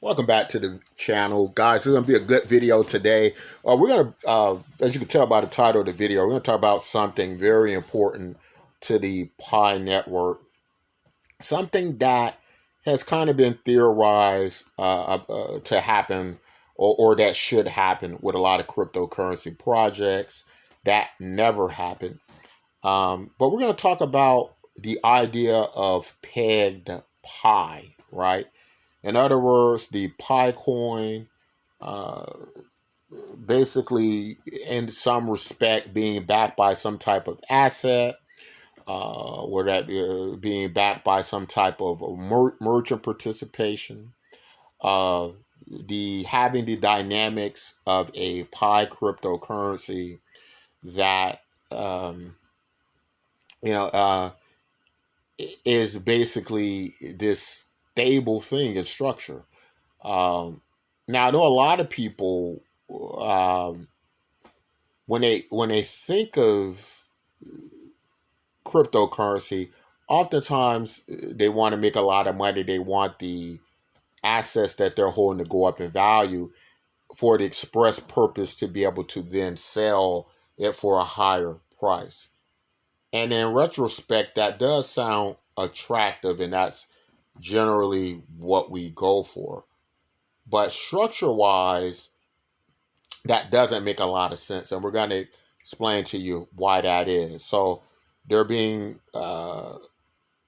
Welcome back to the channel, guys. This is going to be a good video today. We're going to, as you can tell by the title of the video, we're going to talk about something very important to the Pi network. Something that has kind of been theorized to happen or that should happen with a lot of cryptocurrency projects that never happen. But we're going to talk about the idea of pegged Pi, right? In other words, the Pi coin, basically, in some respect, being backed by some type of asset, or that being backed by some type of merchant participation, the having the dynamics of a Pi cryptocurrency that you know uh, is basically this stable thing in structure. Now, I know a lot of people um, when they think of cryptocurrency, oftentimes they want to make a lot of money. They want the assets that they're holding to go up in value for the express purpose to be able to then sell it for a higher price. And in retrospect, that does sound attractive, and that's generally what we go for. But structure wise, that doesn't make a lot of sense. And we're going to explain to you why that is. So, there being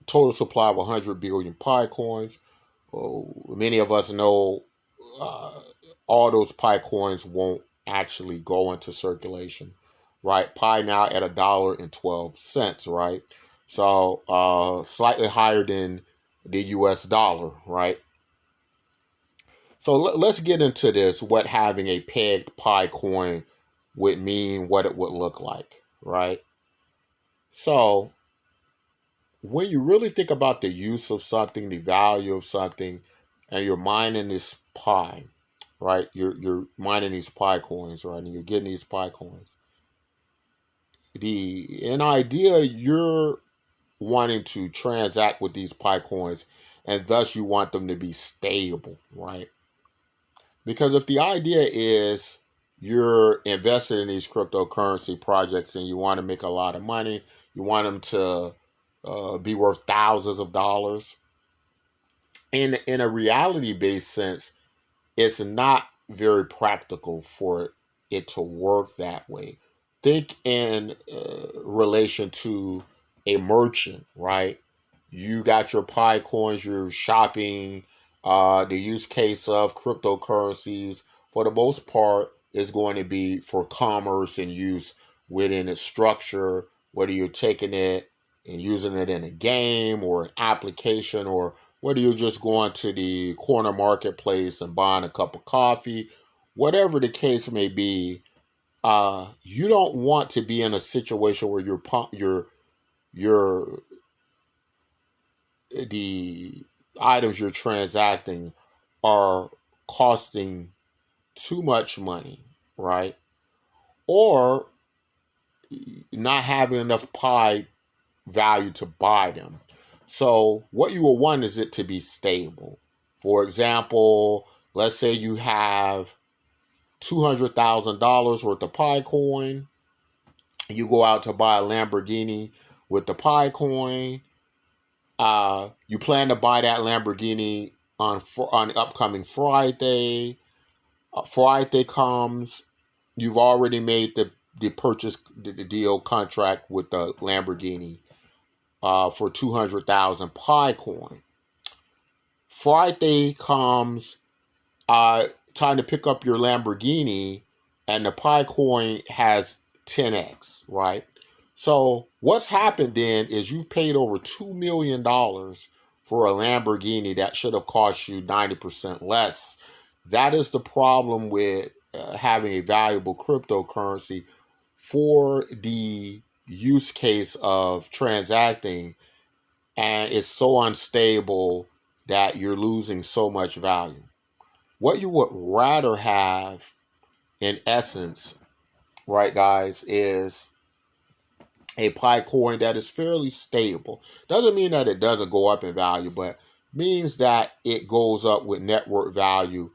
total supply of 100 billion Pi coins. Many of us know uh, all those Pi coins won't actually go into circulation, right? Pi now at $1.12, right? So slightly higher than the US dollar, right? So let's get into this, what having a pegged Pi coin would mean, what it would look like, right? So when you really think about the use of something, the value of something, and you're mining this Pi, right? You're mining these Pi coins, right? And you're getting these Pi coins. In idea, you're wanting to transact with these Pi coins, and thus you want them to be stable, right? Because if the idea is you're invested in these cryptocurrency projects and you want to make a lot of money, you want them to be worth thousands of dollars. In a reality based sense, it's not very practical for it to work that way. Think in relation to a merchant, right? You got your Pi coins, you're shopping. The use case of cryptocurrencies, for the most part, is going to be for commerce and use within its structure, whether you're taking it and using it in a game or an application, or whether you're just going to the corner marketplace and buying a cup of coffee, whatever the case may be. You don't want to be in a situation where your the items you're transacting are costing too much money, right? Or not having enough Pi value to buy them. So what you will want is it to be stable. For example, let's say you have $200,000 worth of Pi coin. You go out to buy a Lamborghini with the Pi coin. You plan to buy that Lamborghini on upcoming Friday. Friday comes, you've already made the purchase, the deal contract with the Lamborghini for 200,000 Pi coin. Friday comes, time to pick up your Lamborghini, and the Pi coin has 10x, right? So what's happened then is you've paid over $2 million for a Lamborghini that should have cost you 90% less. That is the problem with having a valuable cryptocurrency for the use case of transacting, and it's so unstable that you're losing so much value. What you would rather have, in essence, right, guys, is a Pi coin that is fairly stable. Doesn't mean that it doesn't go up in value, but means that it goes up with network value.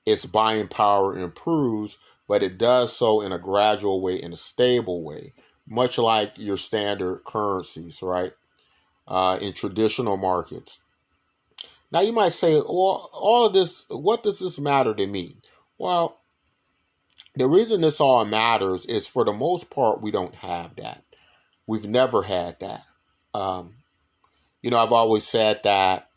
Its buying power improves, but it does so in a gradual way, in a stable way, much like your standard currencies, right? In traditional markets. Now you might say, well, all of this, what does this matter to me? Well, the reason this all matters is for the most part, we don't have that. We've never had that. Um, I've always said that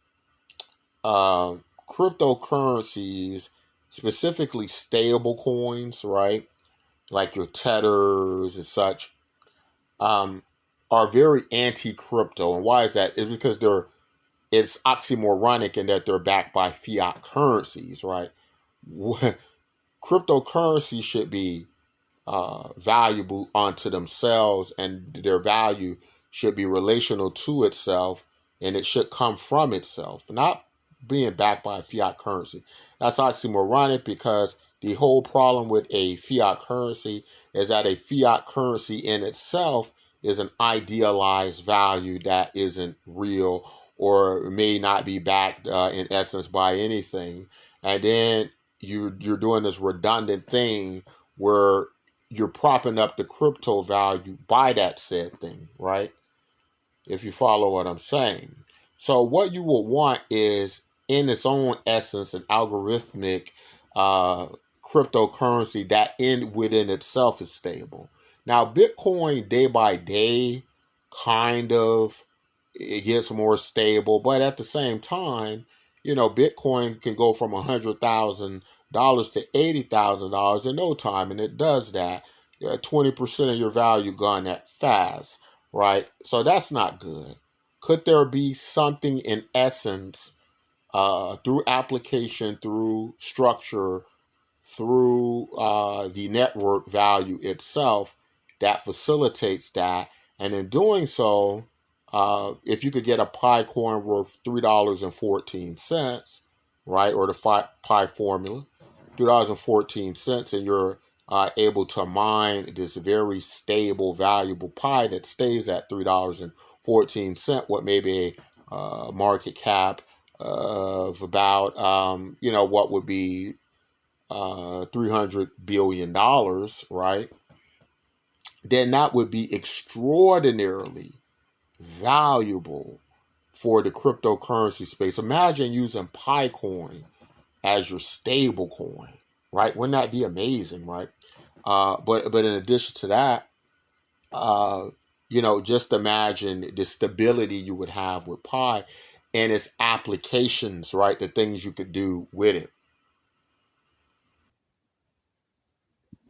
cryptocurrencies, specifically stable coins, right? Like your tethers and such, um, are very anti-crypto. And why is that? It's because it's oxymoronic in that they're backed by fiat currencies, right? Cryptocurrency should be valuable unto themselves, and their value should be relational to itself, and it should come from itself, not being backed by a fiat currency. That's oxymoronic because the whole problem with a fiat currency is that a fiat currency in itself is an idealized value that isn't real or may not be backed in essence by anything. And then you're doing this redundant thing where you're propping up the crypto value by that said thing, right? If you follow what I'm saying. So what you will want is, in its own essence, an algorithmic uh, cryptocurrency that within itself is stable. Now, Bitcoin day by day, kind of, it gets more stable, but at the same time, Bitcoin can go from $100,000 to $80,000 in no time, and it does that. 20% of your value gone that fast, right? So that's not good. Could there be something in essence, through application, through structure, through the network value itself, that facilitates that? And in doing so, if you could get a Pi coin worth $3.14, right, or the Pi formula, $3.14, and you're able to mine this very stable, valuable Pi that stays at $3.14, what maybe a market cap of about, what would be $300 billion, right? Then that would be extraordinarily valuable for the cryptocurrency space. Imagine using Picoin as your stable coin, right? Wouldn't that be amazing, right? But in addition to that, uh, just imagine the stability you would have with Pi and its applications, right? The things you could do with it.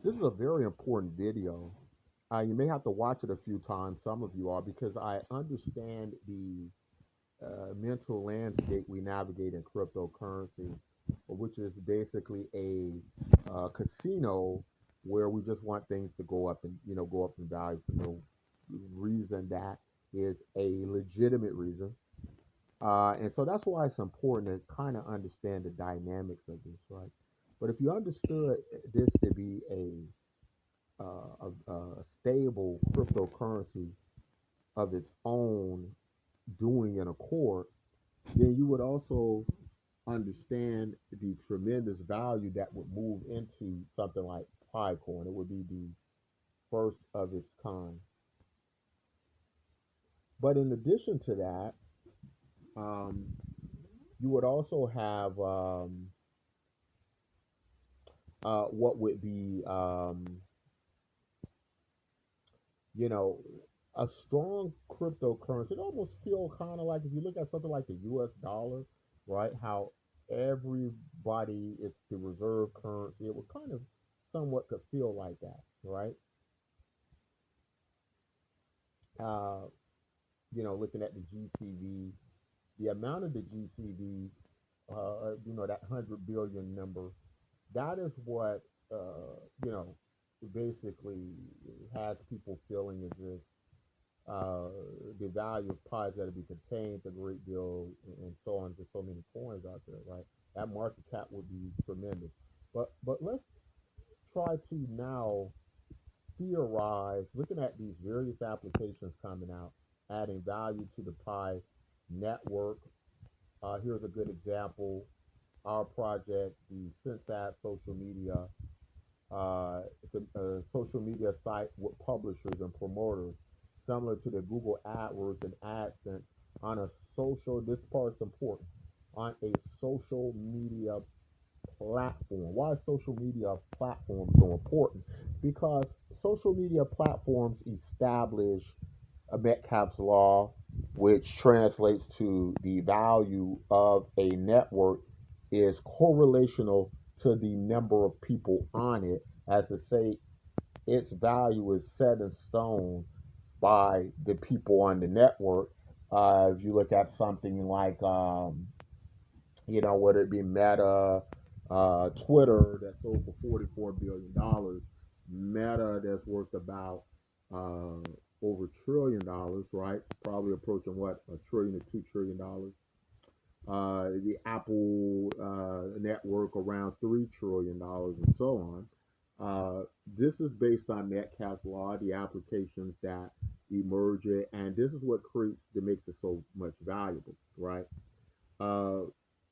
This is a very important video. You may have to watch it a few times, some of you are, because I understand the mental landscape we navigate in cryptocurrency, which is basically a casino where we just want things to go up and go up in value for no reason that is a legitimate reason. And so that's why it's important to kind of understand the dynamics of this, right? But if you understood this to be a stable cryptocurrency of its own doing in accord, then you would also understand the tremendous value that would move into something like Picoin. It would be the first of its kind. But in addition to that, um, you would also have what would be, you know, a strong cryptocurrency. It almost feel kind of like if you look at something like the U.S. dollar, right? How everybody is the reserve currency. It would kind of somewhat could feel like that, right? Uh, Looking at the GTV, the amount of the GTV, that 100 billion number, that is what, you know, basically has people feeling as if uh, the value of pies got to be contained a great deal, and so on. There's so many coins out there, right? That market cap would be tremendous. But let's try to now theorize, looking at these various applications coming out, adding value to the Pi network, Here's a good example. Our project, the Sensat social media, it's a social media site with publishers and promoters, similar to the Google AdWords and AdSense on a social. This part is important. On a social media platform. Why is social media platform so important? Because social media platforms establish a Metcalfe's law, which translates to the value of a network is correlational to the number of people on it, as to say its value is set in stone by the people on the network. If you look at something like whether it be Meta, Twitter that sold for $44 billion, Meta that's worth about over $1 trillion, right? Probably approaching what, a trillion to $2 trillion. The Apple network around $3 trillion, and so on. This is based on Metcalfe's law, the applications that emerge it, and this is what creates that makes it so much valuable, right? uh,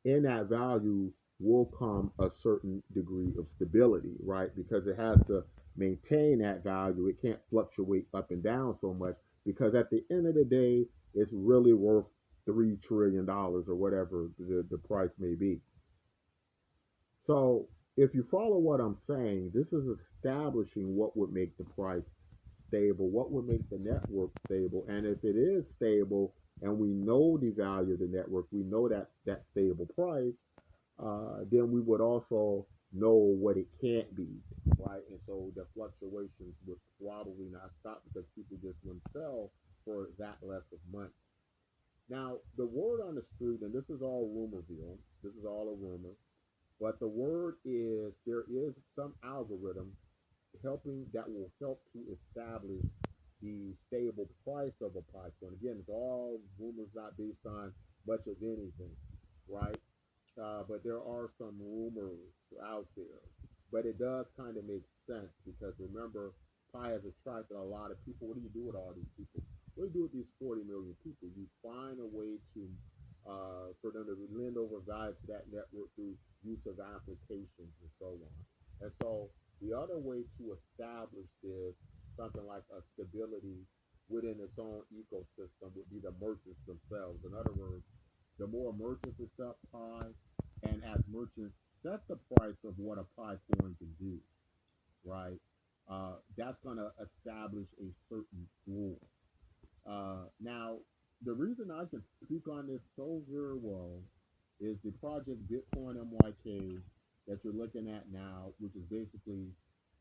in that value will come a certain degree of stability, right? Because it has to maintain that value. It can't fluctuate up and down so much because at the end of the day, it's really worth $3 trillion or whatever the price may be. So if you follow what I'm saying, this is establishing what would make the price stable, what would make the network stable, and if it is stable and we know the value of the network, we know that stable price, then we would also know what it can't be, right? And so the fluctuations would probably not stop because people just wouldn't sell for that less of money. Now, the word on the street, and this is all rumorville, this is all a rumor, but the word is there is some algorithm helping that will help to establish the stable price of a Python. Again, it's all rumors, not based on much of anything, right? But there are some rumors out there. But it does kind of make sense because remember, Pi has attracted a lot of people. What do you do with all these people? What do you do with these 40 million people? You find a way to for them to lend over value to that network through use of applications and so on. And so the other way to establish this, something like a stability within its own ecosystem, would be the merchants themselves. In other words, the more merchants accept Pi, and as merchants set the price of what a Pi coin can do, right? That's going to establish a certain floor. Now, the reason I can speak on this so very well is the project Bitcoin MYK that you're looking at now, which is basically,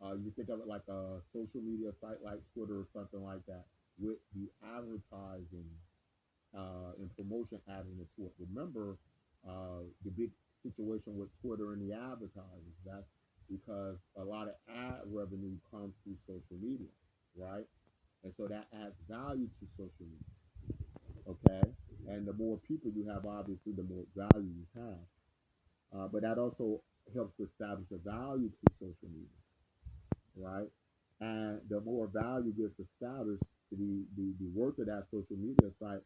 you think of it like a social media site like Twitter or something like that, with the advertising and promotion added into it. Remember the big situation with Twitter and the advertising. That's because a lot of ad revenue comes through social media, right? And so that adds value to social media. Okay, and the more people you have, obviously, the more value you have. But that also helps to establish a value to social media, right? And the more value gets established, the work of that social media site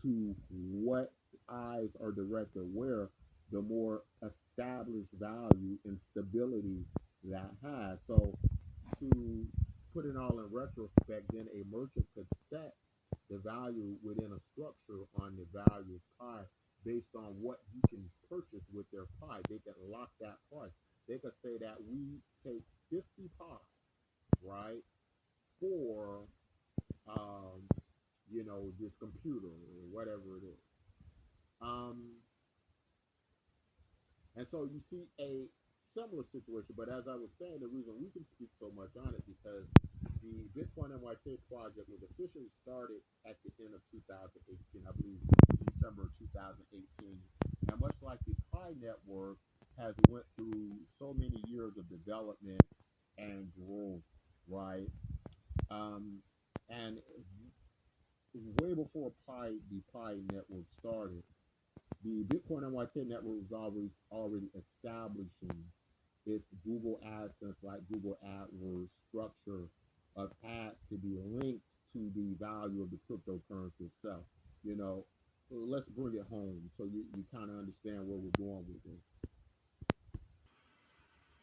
to what eyes are directed where, the more established value and stability that has. So to put it all in retrospect, then a merchant could set the value within a structure on the value of pi based on what you can purchase with their pi. They can lock that price. They could say that we take 50 pi, right, for um, this computer or whatever it is. Um, and so you see a similar situation, but as I was saying, the reason we can speak so much on it because the Bitcoin NYK project was officially started at the end of 2018, I believe December of 2018. And much like the Pi network has went through so many years of development and growth, right? Um, and way before the Pi network started, the Bitcoin NYK network was already establishing its Google AdSense, like Google AdWords structure of ads to be linked to the value of the cryptocurrency itself. You know, let's bring it home so you kind of understand where we're going with this.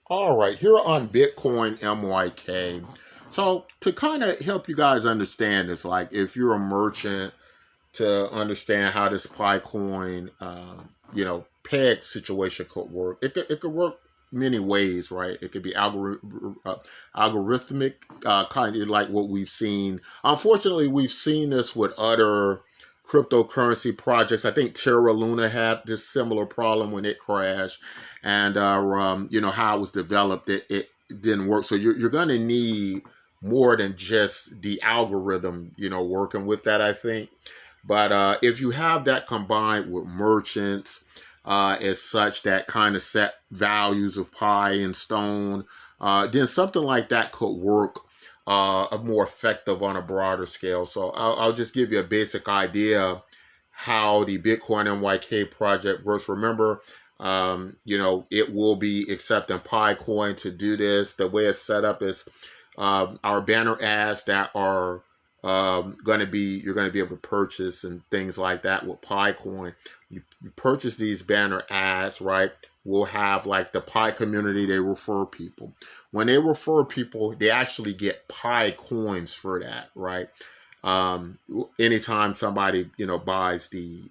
All right, here on Bitcoin MYK. So to kind of help you guys understand this, like if you're a merchant, to understand how this Picoin, peg situation could work. It could work many ways, right? It could be algorithmic, kind of like what we've seen. Unfortunately, we've seen this with other cryptocurrency projects. I think Terra Luna had this similar problem when it crashed, and how it was developed, it didn't work. So you're going to need more than just the algorithm, working with that, I think. But if you have that combined with merchants, as such that kind of set values of pi and stone, then something like that could work more effective on a broader scale. So I'll just give you a basic idea how the Bitcoin MYK project works. Remember, it will be accepting Pi coin to do this. The way it's set up is our banner ads that are you're going to be able to purchase and things like that with Pi coin. You purchase these banner ads, right? We'll have like the Pi community, they refer people. When they refer people, they actually get Pi coins for that, right? Anytime somebody, buys the,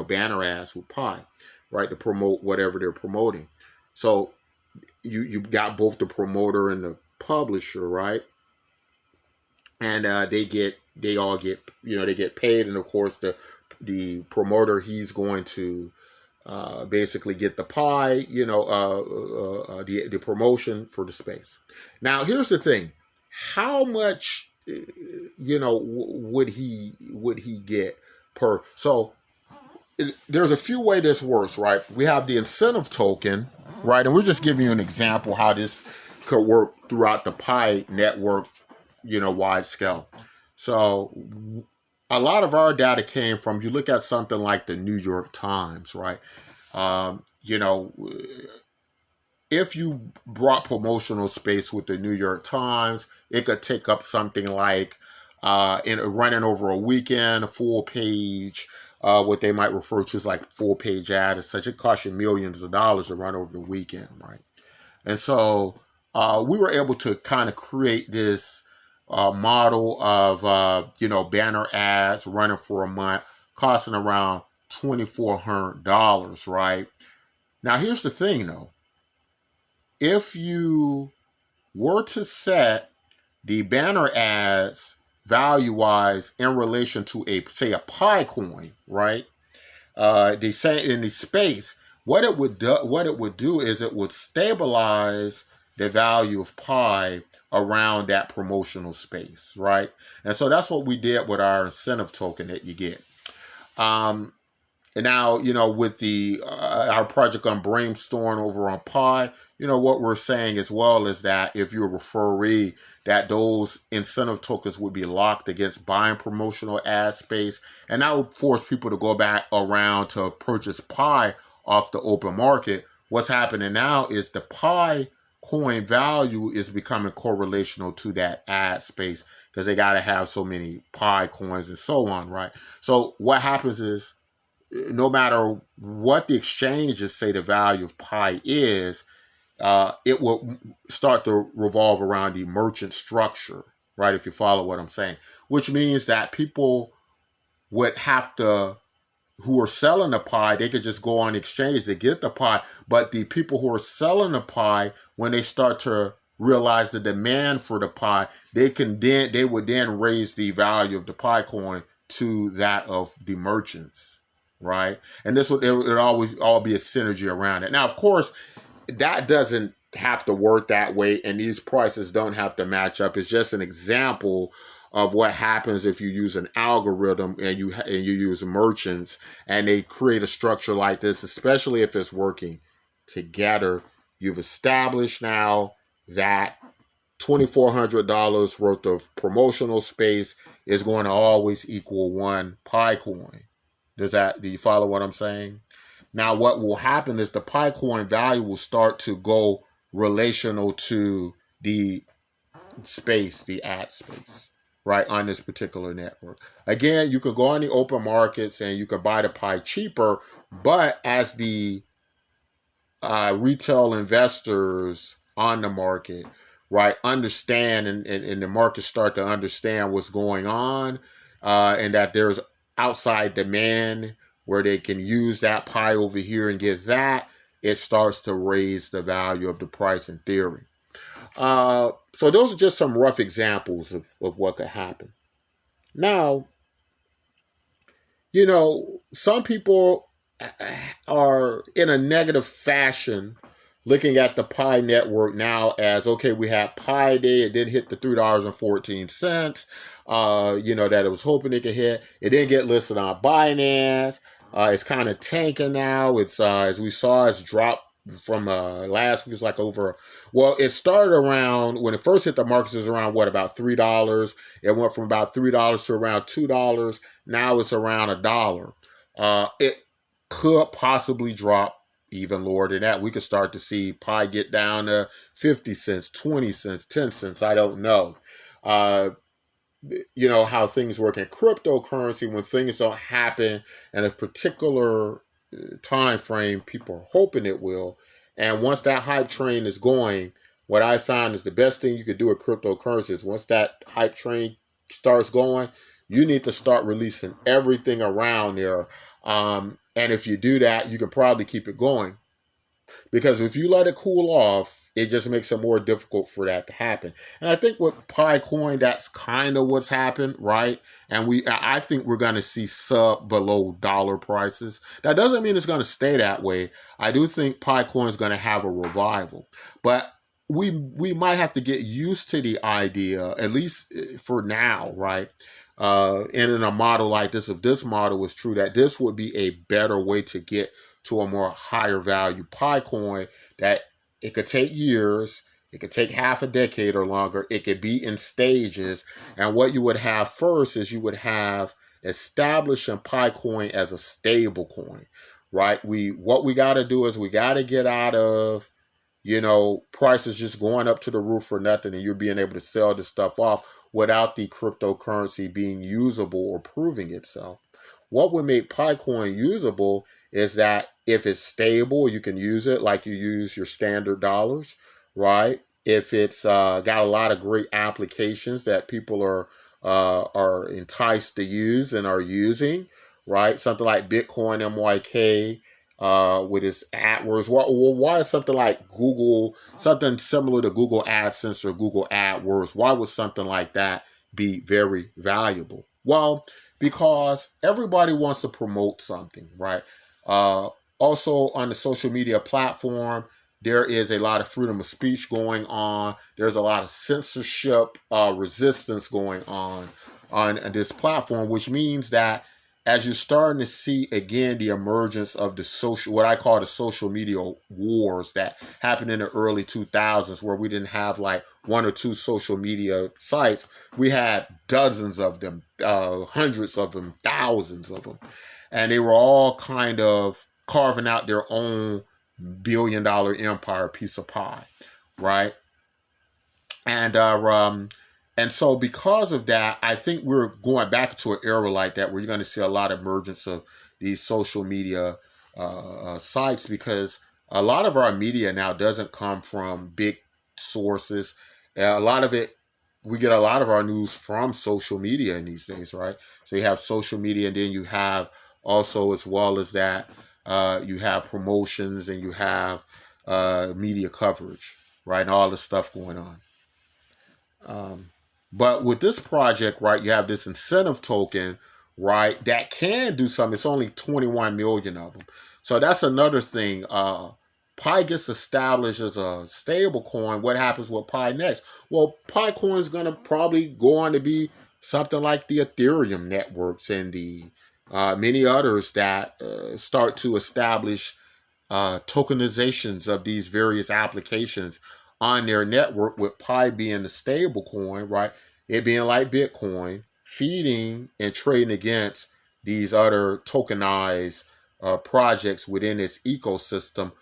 banner ads with Pi, right, to promote whatever they're promoting. So you got both the promoter and the publisher, right? And they all get they get paid, and of course the promoter, he's going to basically get the pie, the promotion for the space. Now here's the thing: how much would he get per? So there's a few ways this works, right? We have the incentive token, right, and we're just giving you an example how this could work throughout the Pi network, wide scale. So a lot of our data came from, you look at something like the New York Times, right? If you brought promotional space with the New York Times, it could take up something like, running over a weekend, a full page, what they might refer to as like full page ad and such. It costs you millions of dollars to run over the weekend, right? And so we were able to kind of create this model of, banner ads running for a month, costing around $2,400, right? Now, here's the thing, though. If you were to set the banner ads value-wise in relation to a Pi coin, right? They say in the space, what it would do is it would stabilize the value of Pi around that promotional space, right? And so that's what we did with our incentive token that you get. And now, with the our project on Brainstorm over on Pi, what we're saying as well is that if you're a referee, that those incentive tokens would be locked against buying promotional ad space, and that would force people to go back around to purchase Pi off the open market. What's happening now is the Pi coin value is becoming correlational to that ad space because they got to have so many Pi coins and so on, right? So what happens is, no matter what the exchanges say the value of Pi is, it will start to revolve around the merchant structure, right? If you follow what I'm saying, which means that people would have to, who are selling the Pi, they could just go on the exchange to get the Pi. But the people who are selling the Pi, when they start to realize the demand for the Pi, they would then raise the value of the Pi coin to that of the merchants, right? And this would always all be a synergy around it. Now, of course, that doesn't have to work that way, and these prices don't have to match up. It's just an example of what happens if you use an algorithm and you use merchants and they create a structure like this, especially if it's working together. You've established now that $2,400 worth of promotional space is going to always equal one Pi coin. Do you follow what I'm saying? Now, what will happen is the Pi coin value will start to go relational to the space, the ad space. right, on this particular network. Again, you could go on the open markets and you could buy the Pi cheaper, but as the retail investors on the market, right, understand and the markets start to understand what's going on, and that there's outside demand where they can use that Pi over here and get that, it starts to raise the value of the price in theory. So those are just some rough examples of what could happen. Now, some people are in a negative fashion looking at the Pi network now as, okay, we had Pi Day, it did hit the $3.14, that it was hoping it could hit. It didn't get listed on Binance. It's kind of tanking now. It's, as we saw, it's dropped from last week. It's like it started around, when it first hit the markets, it was around, about $3. It went from about $3 to around $2. Now it's around $1. It could possibly drop even lower than that. We could start to see Pi get down to 50 cents, 20 cents, 10 cents. I don't know. How things work in cryptocurrency. When things don't happen in a particular time frame, people are hoping it will. And once that hype train is going, what I found is the best thing you could do with cryptocurrency is, once that hype train starts going, you need to start releasing everything around there. And if you do that, you can probably keep it going. Because if you let it cool off, it just makes it more difficult for that to happen. And I think with Pi Coin, that's kind of what's happened, right? And I think we're going to see below dollar prices. That doesn't mean it's going to stay that way. I do think Pi Coin is going to have a revival. But we might have to get used to the idea, at least for now, right? And in a model like this, if this model is true, that this would be a better way to get to a more higher value Pi coin, that it could take years, it could take half a decade or longer, it could be in stages. And what you would have first is you would have establishing Pi coin as a stable coin, right? What we got to do is we got to get out of prices just going up to the roof for nothing, and you're being able to sell this stuff off without the cryptocurrency being usable or proving itself. What would make Pi coin usable is that if it's stable, you can use it like you use your standard dollars, right? If it's got a lot of great applications that people are enticed to use and are using, right? Something like Bitcoin MYK, with its AdWords. Why is something like Google, something similar to Google AdSense or Google AdWords, why would something like that be very valuable? Well, because everybody wants to promote something, right? Also, on the social media platform, there is a lot of freedom of speech going on. There's a lot of censorship resistance going on this platform, which means that as you're starting to see again the emergence of what I call the social media wars that happened in the early 2000s, where we didn't have like one or two social media sites. We had dozens of them, hundreds of them, thousands of them. And they were all kind of carving out their own billion-dollar empire piece of pie, right? And so because of that, I think we're going back to an era like that where you're going to see a lot of emergence of these social media sites, because a lot of our media now doesn't come from big sources. A lot of it, we get a lot of our news from social media in these days, right? So you have social media, and then you have also, as well as that, you have promotions, and you have media coverage, right? And all this stuff going on. But with this project, right, you have this incentive token, right, that can do something. It's only 21 million of them. So that's another thing. Pi gets established as a stable coin. What happens with Pi next? Well, Pi coin is going to probably go on to be something like the Ethereum networks and the many others that start to establish tokenizations of these various applications on their network, with Pi being the stable coin, right? It being like Bitcoin, feeding and trading against these other tokenized projects within its ecosystem,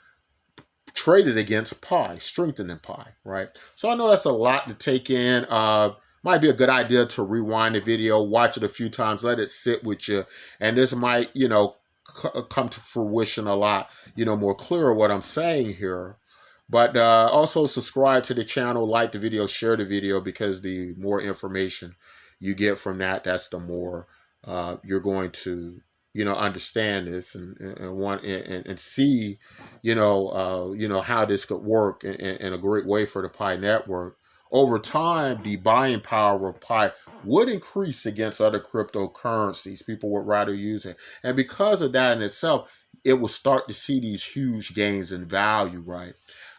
traded against Pi, strengthening Pi, right? So I know that's a lot to take in. might be a good idea to rewind the video, watch it a few times, let it sit with you, and this might, come to fruition a lot, more clear what I'm saying here. But also subscribe to the channel, like the video, share the video, because the more information you get from that, that's the more you're going to, understand this and want and see, how this could work in a great way for the Pi network. Over time, the buying power of Pi would increase against other cryptocurrencies. People would rather use it. And because of that in itself, it will start to see these huge gains in value, right?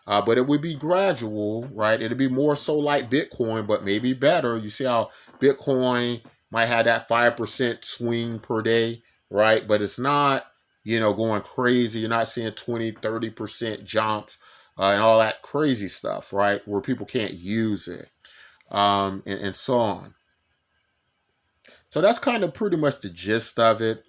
But it would be gradual, right? It'd be more so like Bitcoin, but maybe better. You see how Bitcoin might have that 5% swing per day, right? But it's not, going crazy. You're not seeing 20, 30% jumps and all that crazy stuff, right? Where people can't use it and so on. So that's kind of pretty much the gist of it.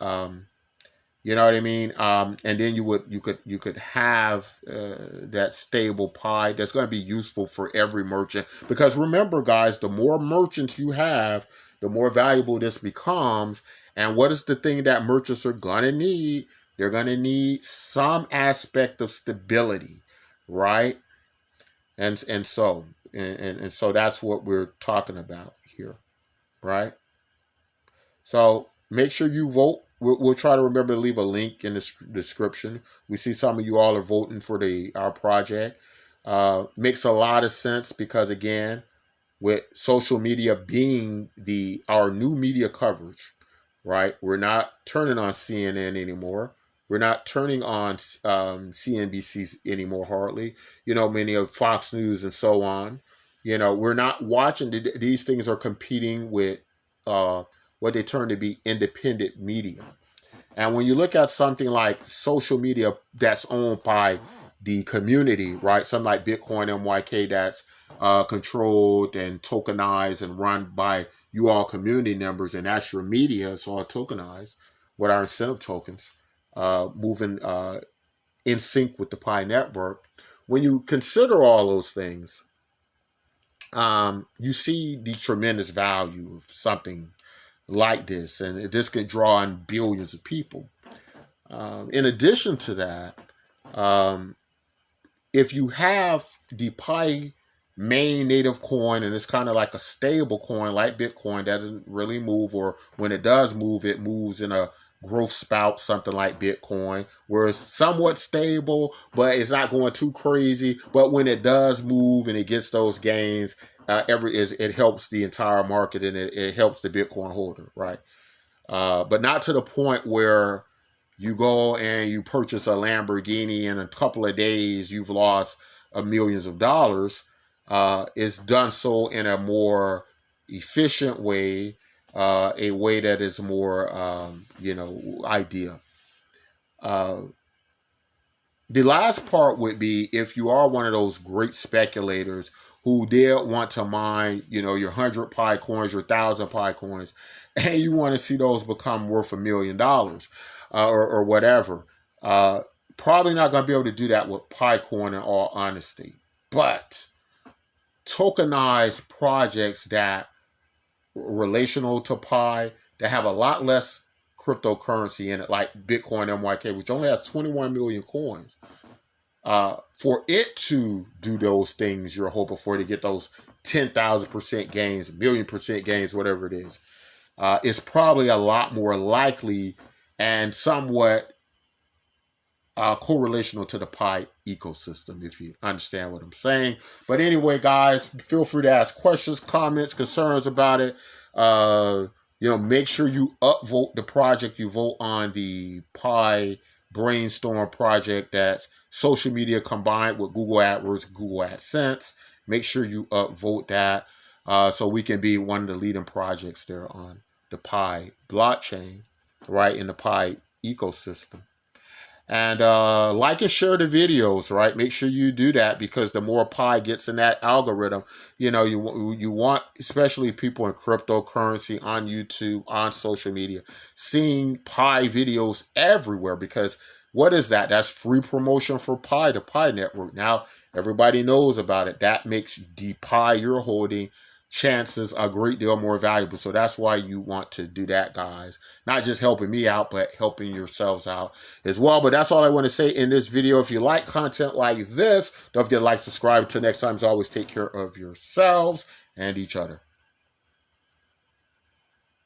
You know what I mean? And then you could have that stable Pi that's going to be useful for every merchant. Because remember, guys, the more merchants you have, the more valuable this becomes. And what is the thing that merchants are going to need? They're going to need some aspect of stability, right? And so that's what we're talking about here, right? So make sure you vote. We'll try to remember to leave a link in the description. We see some of you all are voting for our project. Makes a lot of sense because, again, with social media being our new media coverage, right? We're not turning on CNN anymore. We're not turning on CNBC anymore, hardly. Many of Fox News and so on. We're not watching. These things are competing with what they term to be independent media. And when you look at something like social media that's owned by the community, right? Something like Bitcoin MYK that's controlled and tokenized and run by you all community members, and that's your media. It's all tokenized with our incentive tokens, moving in sync with the Pi network. When you consider all those things, you see the tremendous value of something like this, and this could draw in billions of people. In addition to that, if you have the Pi main native coin, and it's kind of like a stable coin like Bitcoin, that doesn't really move, or when it does move, it moves in a growth spout, something like Bitcoin, where it's somewhat stable, but it's not going too crazy. But when it does move and it gets those gains, it helps the entire market, and it helps the Bitcoin holder, right? But not to the point where you go and you purchase a Lamborghini and in a couple of days you've lost millions of dollars. It's done so in a more efficient way, a way that is more, ideal. The last part would be if you are one of those great speculators who did want to mine, your 100 Pi coins, your 1,000 Pi coins, and you want to see those become worth $1 million or whatever. Probably not going to be able to do that with Pi coin, in all honesty. But tokenized projects that are relational to Pi, that have a lot less cryptocurrency in it, like Bitcoin MYK, which only has 21 million coins. For it to do those things you're hoping for, to get those 10,000% gains, 1,000,000% gains, whatever it is, it's probably a lot more likely and somewhat correlational to the Pi ecosystem, if you understand what I'm saying. But anyway, guys, feel free to ask questions, comments, concerns about it. Make sure you upvote the project. You vote on the Pi Brainstorm project that's social media combined with Google AdWords, Google AdSense. Make sure you upvote that so we can be one of the leading projects there on the Pi blockchain, right, in the Pi ecosystem. And like and share the videos, right? Make sure you do that, because the more Pi gets in that algorithm, you want, especially people in cryptocurrency, on YouTube, on social media, seeing Pi videos everywhere. Because what is that? That's free promotion for Pi, the Pi network. Now everybody knows about it. That makes the Pi you're holding chances a great deal more valuable. So that's why you want to do that, guys. Not just helping me out, but helping yourselves out as well. But that's all I want to say in this video. If you like content like this, don't forget to like, subscribe. Until next time, as always, take care of yourselves and each other.